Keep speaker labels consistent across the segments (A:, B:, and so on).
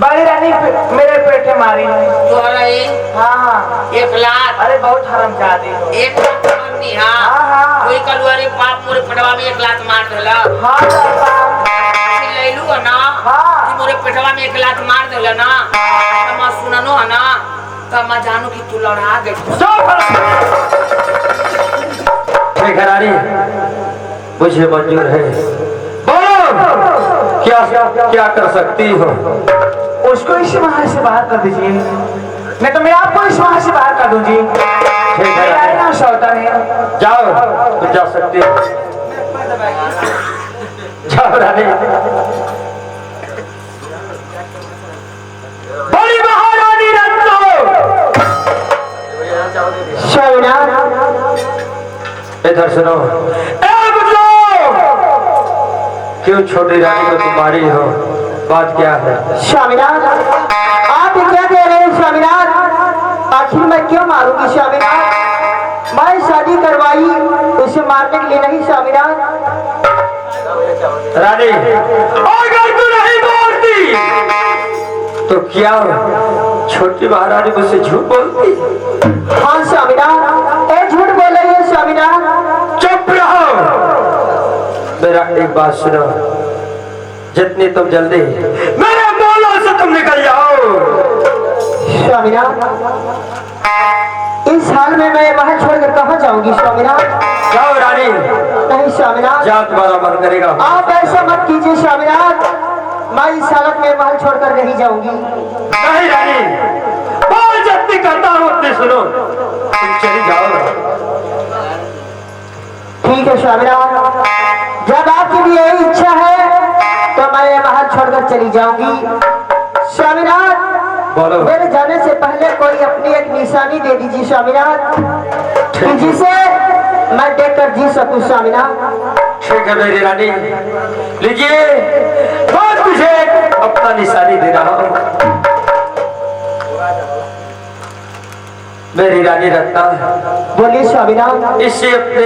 A: बड़ी रानी मेरे पेटे मारी
B: तो रही
A: हाँ हाँ
B: 1 लाख।
A: अरे बहुत हरामजादी हो
B: 1 लाख मांगनी हाँ
A: हाँ।
B: कोई कलुआरे बाप मोरे पेटवा में 1 लाख मार देला
A: हाँ दादा
B: ले लू ना
A: हाँ।
B: कि मोरे पेटवा में 1 लाख मार देला ना तो मैं सुननो है ना तो मैं जानू कि तू लड़ा गई।
C: घरानी मुझे मंजूर है, बोलो क्या क्या कर सकती हो?
A: उसको इस महल से बाहर कर दीजिए, नहीं तो मैं आपको इस महल से बाहर कर दूंगी।
C: ठीक है
A: ना सौता नहीं,
C: जाओ तुम जा सकती हो, जाओ रानी। बड़ी महारानी रत्नो इधर सुनो। क्यों छोटी रानी को तुम्हारी हो, बात क्या है?
D: स्वामीनाथ आप क्या कह रहे हैं स्वामीनाथ? आखिर मैं क्यों मारूंगी स्वामीनाथ? मैं शादी करवाई उसे मारने के लिए नहीं स्वामीनाथ।
C: रानी अगर तू नहीं बोलती तो क्या छोटी महारानी मुझसे झूठ बोलती?
D: हाँ स्वामीनाथ ये झूठ बोल रही है स्वामीनाथ।
C: चुप रहो, मेरा एक बात सुनो, जितनी तुम जल्दी मेरे बोलो से तुम निकल जाओ।
D: स्वामीनाथ इस हाल में मैं महल छोड़कर कहाँ जाऊंगी स्वामीनाथ?
C: जाओ रानी।
D: नहीं स्वामीनाथ
C: जा तुम्हारा मन करेगा।
D: आप ऐसा मत कीजिए स्वामीनाथ, मैं इस हालत में महल छोड़कर नहीं जाऊंगी।
C: नहीं रानी, बोल जितनी करता हूँ उतनी सुनो, तुम चली जाओ।
D: ठीक है स्वामीनाथ, जब आपकी भी यही इच्छा है तो मैं ये महल छोड़कर चली जाऊंगी। स्वामीनाथ
C: बोलो।
D: मेरे जाने से पहले कोई अपनी एक निशानी दे दीजिए स्वामीनाथ, कि जिसे मैं देखकर जी सकूं स्वामीनाथ।
C: ठीक है मेरी रानी, लीजिए मैं तुझे अपना निशानी दे रहा हूँ। मेरी रानी रत्ना,
D: बोलिए स्वामीनाथ।
C: इससे अपने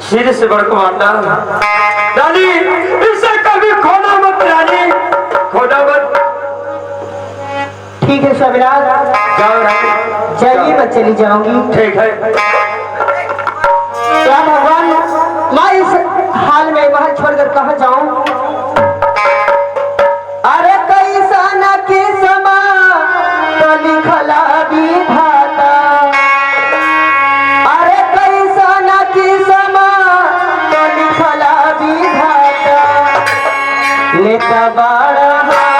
C: सिर से बड़को मारना रानी, इसे कभी खोना मत रानी, खोना मत।
D: ठीक है स्वामीनाथ,
C: जाओ रानी,
D: जाइए मैं चली जाऊंगी।
C: ठीक है।
D: क्या भगवान मैं इस हाल में महल छोड़कर कहाँ जाऊं? अरे कैसा न किस्मा तो लिखला विधाता, अरे कैसा न किस्मा तो लिखला विधाता, लेता बड़ा माता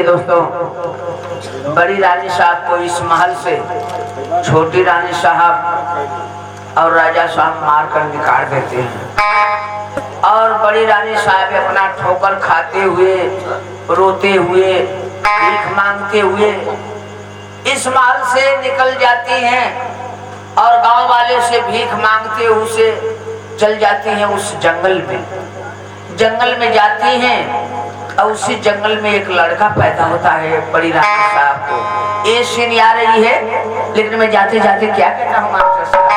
B: देखिए दोस्तों, बड़ी रानी साहब को इस महल से छोटी रानी साहब और राजा साहब मार कर निकाल देते हैं और बड़ी रानी साहब अपना ठोकर खाते हुए, रोते हुए, भीख मांगते हुए इस महल से निकल जाती हैं और गांव वाले से भीख मांगते हुए चल जाती हैं उस जंगल में। जंगल में जाती हैं और उसी जंगल में एक लड़का पैदा होता है बड़ी रानी साहब को। ये सीन आ रही है, लेकिन मैं जाते जाते क्या कहता हूँ मास्टर साहब,